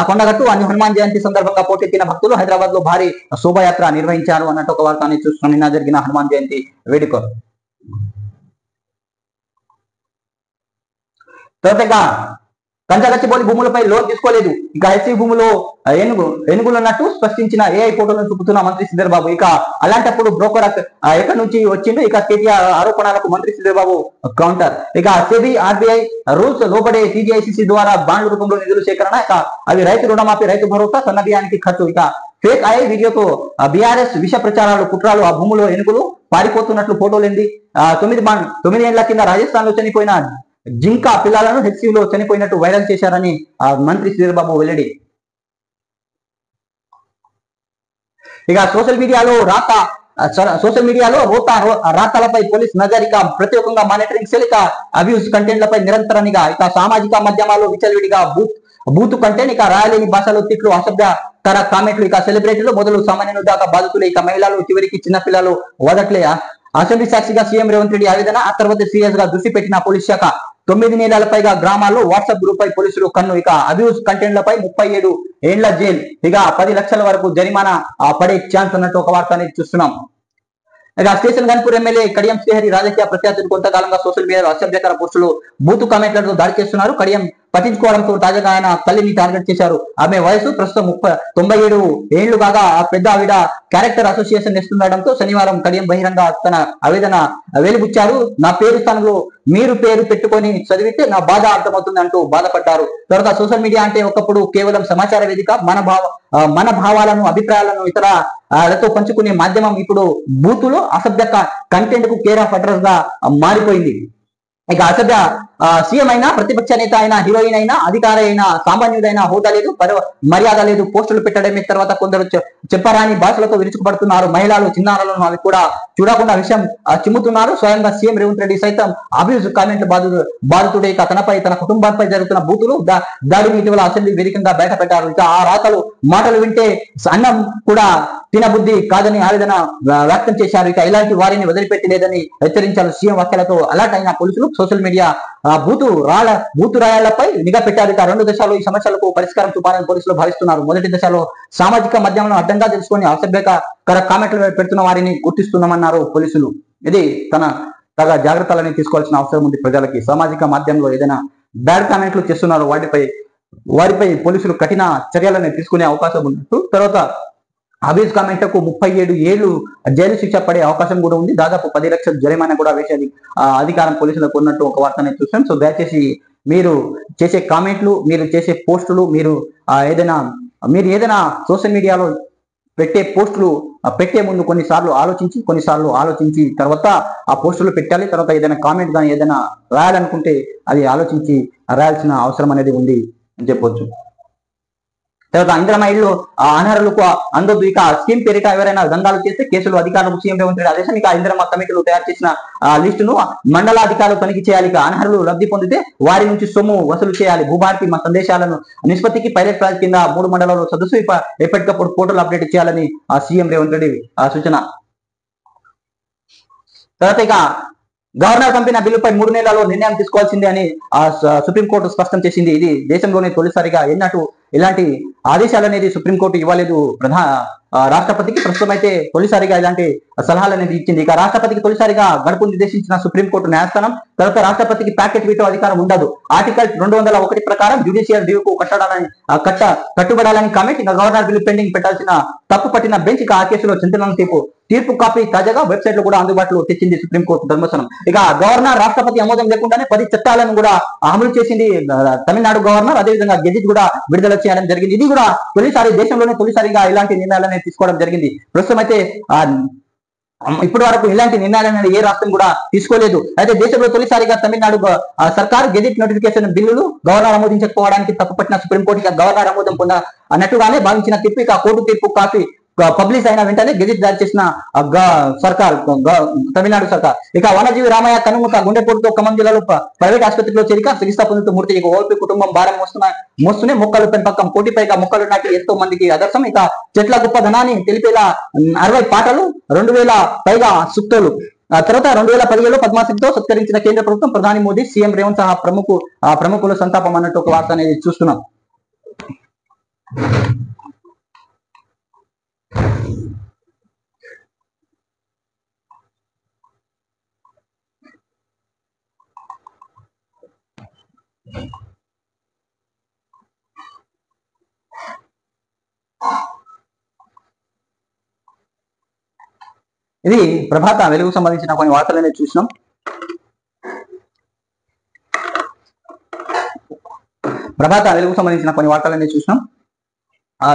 కొండగట్టు హనుమాన్ జయంతి సందర్భంగా పోటెత్తిన భక్తులు హైదరాబాద్ లో భారీ శోభాయాత్ర నిర్వహించారు అన్నట్టు ఒక వార్తని చూస్తున్నాం. నిన్న జరిగిన హనుమాన్ జయంతి వేడుకలు. తర్వాత ఇక కంచగచ్చిబౌలి భూములపై లోన్ తీసుకోలేదు. ఇక హెచ్సి భూములో ఏనుగులున్నట్టు స్పష్టించిన ఏఐ ఫోటోలను చూపుతున్న మంత్రి శ్రీధర్ బాబు. ఇక అలాంటప్పుడు బ్రోకర్ ఎక్కడి నుంచి వచ్చిండు? ఇక కేటీఆర్ ఆరోపణలకు మంత్రి శ్రీధర్ బాబు కౌంటర్. ఇక సెబీ ఆర్బీఐ రూల్స్ లోబడే టీజీఐసీసీ ద్వారా బాండ్ల రూపంలో నిధులు సేకరణ. ఇక అవి రైతు రుణమాఫీ, రైతు భరోసా, సన్న బియ్యానికి ఖర్చు. ఇక ఫేక్ ఐ వీడియోతో బీఆర్ఎస్ విష ప్రచారాలు, కుట్రాలు, ఆ భూములో ఏనుగులు పారిపోతున్నట్లు ఫోటోలేంది. 9 ఏళ్ల కింద రాజస్థాన్ లో చనిపోయిన జింకా పిల్లలను హెచ్సిలో చనిపోయినట్టు వైరల్ చేశారని మంత్రి శ్రీధర్ బాబు వెల్లడి. ఇక సోషల్ మీడియాలో రాతలపై పోలీస్ నజర్. ఇక ప్రత్యేకంగా మానిటరింగ్ సెల్. ఇక అబ్యూస్ కంటెంట్లపై నిరంతరంగా ఇక సామాజిక మాధ్యమాల్లో విచలవిడిగా బూత్ కంటెంట్. ఇక రాయలేని భాషలో తిట్లు, అసభ్యకర కామెంట్లు. ఇక సెలబ్రిటీలు మొదలు సామాన్యులు దాకా బాధితులు. ఇక మహిళలు, చివరికి చిన్నపిల్లలు వదట్లే. అసెంబ్లీ సాక్షిగా సీఎం రేవంత్ రెడ్డి ఆవేదన. ఆ తర్వాత సీరియస్ గా దృష్టి పెట్టిన పోలీస్ శాఖ. 9 నెలల పైగా గ్రామాల్లో వాట్సాప్ గ్రూప్ పై పోలీసులు కన్ను. ఇక అబ్యూస్ కంటెంట్లపై 37 ఏళ్ల జైలు, ఇక 10 లక్షల వరకు జరిమానా పడే ఛాన్స్ అన్నట్టు ఒక వార్త అనేది చూస్తున్నాం. ఇక స్టేషన్ గన్పూర్ ఎమ్మెల్యే కడియం శ్రీహరి రాజకీయ ప్రత్యర్థులు కొంతకాలంగా సోషల్ మీడియాలో అసభ్యకర పోస్టులు, బూతు కామెంట్లతో దాడి చేస్తున్నారు. కడియం పట్టించుకోవడంతో తాజాగా ఆయన తల్లిని టార్గెట్ చేశారు. ఆమె వయసు ప్రస్తుతం 97 ఏళ్లు కాగా ఆ పెద్ద ఆవిడ క్యారెక్టర్ అసోసియేషన్ ఇస్తుండటంతో శనివారం కడియం బహిరంగ తన ఆవేదన వెలిబుచ్చారు. నా పేరు స్థానంలో మీరు పేరు పెట్టుకొని చదివితే నా బాధ అర్థమవుతుంది అంటూ బాధపడ్డారు. తర్వాత సోషల్ మీడియా అంటే ఒకప్పుడు కేవలం సమాచార వేదిక, మన భావాలను, అభిప్రాయాలను ఇతరులతో పంచుకునే మాధ్యమం. ఇప్పుడు బూతులు, అసభ్య కంటెంట్ కు కేర్ ఆఫ్ అడ్రస్ గా మారిపోయింది. ఇక అసభ్య సీఎం అయినా, ప్రతిపక్ష నేత అయినా, హీరోయిన్ అయినా, అధికారి అయినా, సామాన్యుడైనా హోదా లేదు, మర్యాద లేదు. పోస్టులు పెట్టడమే తర్వాత కొందరు చెప్పరాని భాషలతో విరుచుకుపడుతున్నారు. మహిళలు, చిన్నారులను అవి కూడా చూడకుండా విషయం చిమ్ముతున్నారు. స్వయంగా సీఎం రేవంత్ రెడ్డి సైతం అబ్యూజ్ కామెంట్ బాధితుడే. ఇక తనపై, తన కుటుంబంపై జరుగుతున్న బూతులు దాడిని ఇటీవల అసెంబ్లీ వేదికగా బయట పెట్టారు. ఇక ఆ రాతలు, మాటలు వింటే అన్నం కూడా తినబుద్ధి కాదని ఆవేదన వ్యక్తం చేశారు. ఇక ఇలాంటి వారిని వదిలిపెట్టి లేదని హెచ్చరించారు. సీఎం వ్యాఖ్యలతో అలర్ట్ అయిన పోలీసులు సోషల్ మీడియా బూతు రాయాలపై నిఘా పెట్టారు. ఇక 2 దశలో ఈ సమస్యలకు పరిష్కారం చూపాలని పోలీసులు భావిస్తున్నారు. మొదటి దశలో సామాజిక మాధ్యమంలో అడ్డంగా తెలుసుకొని అసభ్యకర కామెంట్లు పెడుతున్న వారిని గుర్తిస్తున్నామన్నారు పోలీసులు. ఇది తగ జాగ్రత్తలని తీసుకోవాల్సిన అవసరం ఉంది ప్రజలకి. సామాజిక మాధ్యమంలో ఏదైనా బ్యాడ్ కామెంట్లు చేస్తున్నారు వారిపై పోలీసులు కఠిన చర్యలను తీసుకునే అవకాశం ఉన్నట్టు. తర్వాత అబ్యూజ్ కామెంట్లకు 37 ఏళ్లు జైలు శిక్ష పడే అవకాశం కూడా ఉంది. దాదాపు 10 లక్షల జరిమానా కూడా వేసేది అధికారం పోలీసులకు ఉన్నట్టు ఒక వార్తని చూసాం. సో దయచేసి మీరు చేసే కామెంట్లు, మీరు చేసే పోస్టులు, మీరు ఏదైనా సోషల్ మీడియాలో పెట్టే పోస్టులు పెట్టే ముందు కొన్నిసార్లు ఆలోచించి తర్వాత ఆ పోస్టులు పెట్టాలి. తర్వాత ఏదైనా కామెంట్ కానీ ఏదైనా రాయాలనుకుంటే అది ఆలోచించి రాయాల్సిన అవసరం అనేది ఉంది అని చెప్పొచ్చు. తర్వాత ఇందిరమ్మ ఇళ్లు అనర్హులకు అందొద్దు. ఇక స్కీమ్ పేరిట ఎవరైనా దందాలు చేస్తే కేసులు అధికారులకు సీఎం రేవంత్ రెడ్డి ఆదేశం. ఇక ఇందిరమ్మ కమిటీలు తయారు చేసిన లిస్టును మండల అధికారులు తనిఖీ చేయాలి. ఇక అనర్హులు లబ్ధి పొందితే వారి నుంచి సొమ్ము వసూలు చేయాలి. భూభారతి మా సందేశాలను నిష్పత్తికి పైలట్ ప్రాజెక్ట్ కింద 3 మండలాల్లో సదస్సు ఎప్పటికప్పుడు పోర్టల్ అప్డేట్ చేయాలని సీఎం రేవంత్ రెడ్డి సూచన. తర్వాత ఇక గవర్నర్ పంపిన బిల్లుపై 3 నెలల్లో నిర్ణయం తీసుకోవాల్సిందే అని సుప్రీంకోర్టు స్పష్టం చేసింది. ఇది దేశంలోనే తొలిసారిగా ఎన్నటూ ఇలాంటి ఆదేశాలు అనేది సుప్రీంకోర్టు ఇవ్వలేదు రాష్ట్రపతికి. ప్రస్తుతం అయితే తొలిసారిగా ఇలాంటి సలహాలు అనేది ఇచ్చింది. ఇక రాష్ట్రపతికి తొలిసారిగా గడుపు నిర్దేశించిన సుప్రీంకోర్టు న్యాయస్థానం. తర్వాత రాష్ట్రపతికి ప్యాకెట్ వీటో అధికారం ఉండదు. ఆర్టికల్ 201 ప్రకారం జ్యుడిషియల్ రివ్యూకు కట్టుబడాలని కమిటీ గవర్నర్ బిల్లు పెండింగ్ పెట్టాల్సిన తప్పు పట్టిన బెంచ్ ఆ కేసులో చింతన తీర్పు కాపీ తాజాగా వెబ్సైట్ లో కూడా అందుబాటులో తెచ్చింది సుప్రీంకోర్టు ధర్మస్థానం. ఇక గవర్నర్ రాష్ట్రపతి ఆమోదం లేకుండానే 10 చట్టాలను కూడా అమలు చేసింది తమిళనాడు గవర్నర్. అదేవిధంగా గెజిట్ కూడా విడుదల చేయడం జరిగింది. ఇది కూడా తొలిసారి, దేశంలోనే తొలిసారిగా ఇలాంటి నిర్ణయాలను తీసుకోవడం జరిగింది. ప్రస్తుతం అయితే ఇప్పటి వరకు ఇలాంటి నిర్ణయాలను ఏ రాష్ట్రం కూడా తీసుకోలేదు. అయితే దేశంలో తొలిసారిగా తమిళనాడు సర్కార్ గెజిట్ నోటిఫికేషన్ బిల్లులు గవర్నర్ ఆమోదించకపోవడానికి తప్పుపట్టిన సుప్రీంకోర్టు గవర్నర్ ఆమోదం పొంద అన్నట్టుగానే భావించిన తీర్పు. ఇక కోర్టు తీర్పు కాపీ పబ్లిష్ అయిన వెంటనే గెజిట్ జారీ చేసిన సర్కార్ తమిళనాడు సర్కార్. ఇక వనజీవి రామయ్య కనుమూత గుండెపోటుతో ఖమ్మం జిల్లాలో ప్రైవేట్ ఆసుపత్రిలో చేరిక చికిత్స పొందుతూ మృతి. ఇక ఓపీ కుటుంబం భారం మోస్తూనే మొక్కలు పెంపకం 1 కోటి పైగా మొక్కలు నాటి ఎంతో మందికి ఆదర్శం. ఇక చెట్ల గొప్పదనాన్ని తెలిపేలా 60 పాటలు, 2000 పైగా సూక్తులు. తర్వాత 2017లో పద్మశ్రీతో సత్కరించిన కేంద్ర ప్రభుత్వం, ప్రధాని మోదీ, సీఎం రేవంత్ సహా ప్రముఖుల సంతాపం అన్నట్టు ఒక వార్త అనేది చూస్తున్నాం. ఇది ప్రభాత వెలుగు సంబంధించిన కొన్ని వార్తలనే చూసినాం.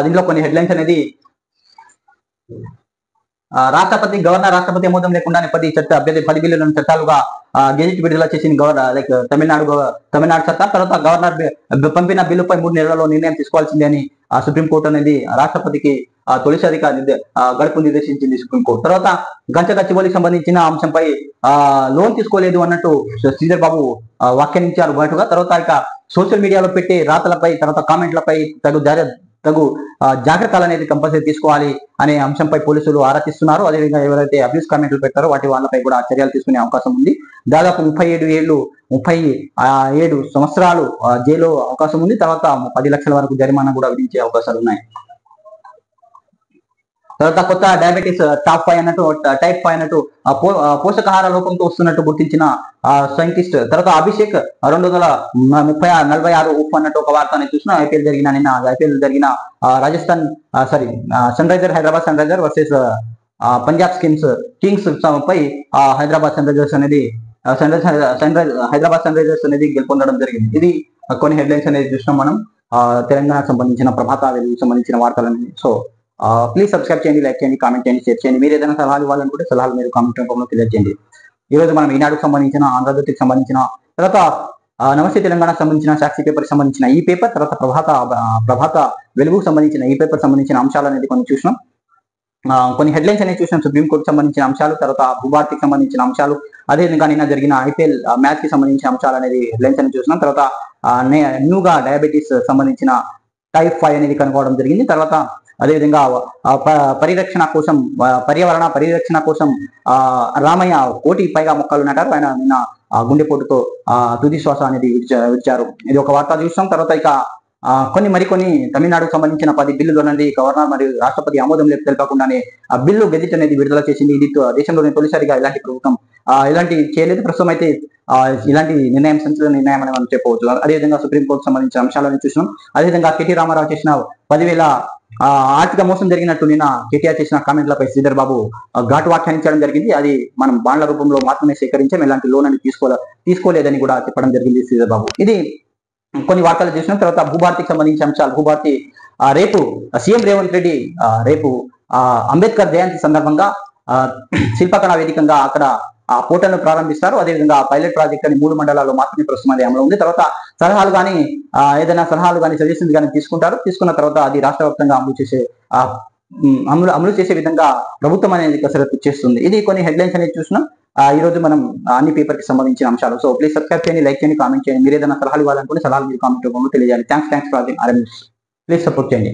దీంట్లో కొన్ని హెడ్లైన్స్ అనేది గవర్నర్ రాష్ట్రపతి ఆమోదం లేకుండానే 10 బిల్లులను చట్టాలుగా గెజిట్ విడుదల చేసింది తమిళనాడు సర్కార్. తర్వాత గవర్నర్ పంపిన బిల్లుపై 3 నెలల్లో నిర్ణయం తీసుకోవాల్సిందే అని సుప్రీంకోర్టు అనేది రాష్ట్రపతికి తొలిసారిగా గడుపు నిర్దేశించింది సుప్రీంకోర్టు. తర్వాత గచ్చిబౌలికి సంబంధించిన అంశంపై లోన్ తీసుకోలేదు అన్నట్టు శ్రీధర్ బాబు వ్యాఖ్యానించారు బయటగా. తర్వాత ఇక సోషల్ మీడియాలో పెట్టే రాతలపై, తర్వాత కామెంట్లపై తగు జాగ్రత్తలు అనేది కంపల్సరీ తీసుకోవాలి అనే అంశంపై పోలీసులు ఆరా తీస్తున్నారు. అదేవిధంగా ఎవరైతే అబ్యూస్ కామెంట్లు పెట్టారో వాళ్ళపై కూడా చర్యలు తీసుకునే అవకాశం ఉంది. దాదాపు 37 సంవత్సరాలు జైలు అవకాశం ఉంది. తర్వాత 10 లక్షల వరకు జరిమానా కూడా విధించే అవకాశాలు ఉన్నాయి. తర్వాత కొత్త డయాబెటీస్ టైప్ 5 అన్నట్టు పోషకాహార లోపంతో వస్తున్నట్టు గుర్తించిన సైంటిస్ట్. తర్వాత అభిషేక్ 246 ఉప్పు అన్నట్టు ఒక వార్త అనేది చూసిన. ఐపీఎల్ జరిగిన Rajasthan Hyderabad Sunriser versus Punjab Kings పై హైదరాబాద్ సన్ రైజర్స్ అనేది గెలుపొందడం జరిగింది. ఇది కొన్ని హెడ్లైన్స్ అనేది చూసినాం మనం తెలంగాణకు సంబంధించిన ప్రభాత వెలుగుకు సంబంధించిన వార్తలనేది. సో ప్లీజ్ సబ్స్క్రైబ్ చేయండి, లైక్ చేయండి, కామెంట్ చేయండి, షేర్ చేయండి. మీరు ఏదైనా సలహాలు ఇవ్వాలనుకుంటే సలహాలు మీరు కామెంట్ రూపంలో తెలియజేయండి. ఈ రోజు మనం ఈనాడుకు సంబంధించిన, ఆంధ్రజ్యోతికి సంబంధించిన, తర్వాత నమస్తే తెలంగాణకు సంబంధించిన, సాక్షి పేపర్కి సంబంధించిన ఈ పేపర్, తర్వాత ప్రభాత వెలుగుకు సంబంధించిన ఈ పేపర్ సంబంధించిన అంశాలు అనేది కొన్ని చూసినాం. కొన్ని హెడ్లైన్స్ అనేది చూసినాం. సుప్రీంకోర్టుకు సంబంధించిన అంశాలు, తర్వాత భూభారతికి సంబంధించిన అంశాలు, అదేవిధంగా నిన్న జరిగిన ఐపీఎల్ మ్యాచ్ కి సంబంధించిన అంశాలు అనేది హెడ్లైన్స్ అనేది చూసినాం. తర్వాత న్యూగా డయాబెటీస్ సంబంధించిన టైప్ 5 అనేది కనుక్కోవడం జరిగింది. తర్వాత అదేవిధంగా పర్యావరణ పరిరక్షణ కోసం రామయ్య 1 కోటి పైగా మొక్కలు నాటారు. ఆయన నిన్న గుండెపోటుతో తుది శ్వాస అనేది విడిచారు. ఇది ఒక వార్త చూస్తాం. తర్వాత ఇక మరికొన్ని తమిళనాడుకు సంబంధించిన 10 బిల్లులు అనేది గవర్నర్ మరియు రాష్ట్రపతి ఆమోదం తెలపకుండానే ఆ బిల్లు గెజిట్ అనేది విడుదల చేసింది. ఇది దేశంలోనే తొలిసారిగా ఇలాంటి ప్రభుత్వం ఇలాంటి చేయలేదు. ప్రస్తుతం అయితే ఇలాంటి సంచలన నిర్ణయం అని మనం చెప్పవచ్చు. అదేవిధంగా సుప్రీంకోర్టు సంబంధించిన అంశాలను చూసినాం. అదేవిధంగా కేటీ రామారావు చేసిన 10,000 ఆర్థిక మోసం జరిగినట్టు నిన్న కేటీఆర్ చేసిన కామెంట్లపై శ్రీధర్ బాబు ఘాటు వ్యాఖ్యానించడం జరిగింది. అది మనం బాండ్ల రూపంలో మాత్రమే సేకరించాం, ఎలాంటి లోన్ అని తీసుకోలేదని కూడా చెప్పడం జరిగింది శ్రీధర్ బాబు. ఇది కొన్ని వార్తలు చేసిన. తర్వాత భూభారతికి సంబంధించిన అంశాలు. భూభారతి రేపు సీఎం రేవంత్ రెడ్డి రేపు అంబేద్కర్ జయంతి సందర్భంగా శిల్పకళా వేదికగా అక్కడ ఆ పోర్టల్ను ప్రారంభిస్తారు. అదేవిధంగా పైలట్ ప్రాజెక్ట్ అని 3 మండలాల్లో మాత్రమే ప్రస్తుతం అది అమలు ఉంది. తర్వాత ఏదైనా సలహాలు కానీ సజెషన్స్ కానీ తీసుకున్న తర్వాత అది రాష్ట్ర వ్యాప్తంగా అమలు చేసే విధంగా ప్రభుత్వం అనేది కసరత్తు చేస్తుంది. ఇది కొన్ని హెడ్లైన్స్ అనేది చూసినాం. ఈ రోజు మనం అన్ని పేపర్ కి సంబంధించిన అంశాలు. సో ప్లీజ్ సబ్స్క్రైబ్ చేయండి, లైక్ చేయండి, కామెంట్ చేయండి. మీరు ఏదైనా సలహాలు ఇవ్వాలనుకుంటే సలహాలు మీరు కామెంట్ రూపంలో తెలియజేయాలి. Thanks for watching RMNews. Please support చేయండి.